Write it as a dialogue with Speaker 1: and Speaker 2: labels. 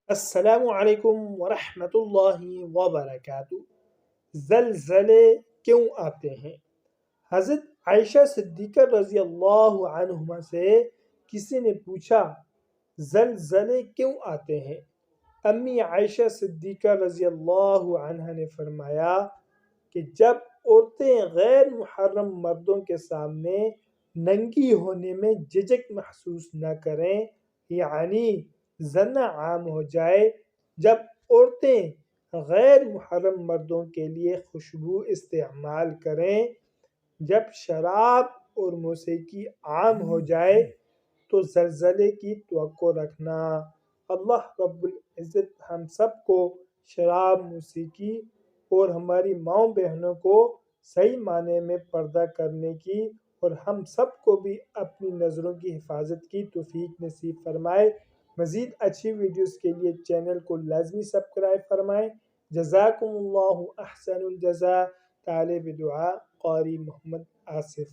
Speaker 1: السلام علیکم ورحمۃ اللہ وبرکاتہ۔ زلزلے کیوں آتے ہیں؟ حضرت عائشہ صدیقہ رضی اللہ عنہما سے کسی نے پوچھا زلزلے کیوں آتے ہیں؟ امی عائشہ صدیقہ رضی اللہ عنہ نے فرمایا کہ جب عورتیں غیر محرم مردوں کے سامنے ننگی ہونے میں جھجک محسوس نہ کریں، یعنی زنا عام ہو جائے، جب عورتیں غیر محرم مردوں کے لیے خوشبو استعمال کریں، جب شراب اور موسیقی عام ہو جائے تو زلزلے کی توقع رکھنا۔ اللہ رب العزت ہم سب کو شراب، موسیقی اور ہماری ماؤں بہنوں کو صحیح معنی میں پردہ کرنے کی اور ہم سب کو بھی اپنی نظروں کی حفاظت کی توفیق نصیب فرمائے۔ مزید اچھی ویڈیوز کے لیے چینل کو لازمی سبسکرائب فرمائیں۔ جزاکم اللہ احسن الجزا۔ طالب دعا قاری محمد آصف۔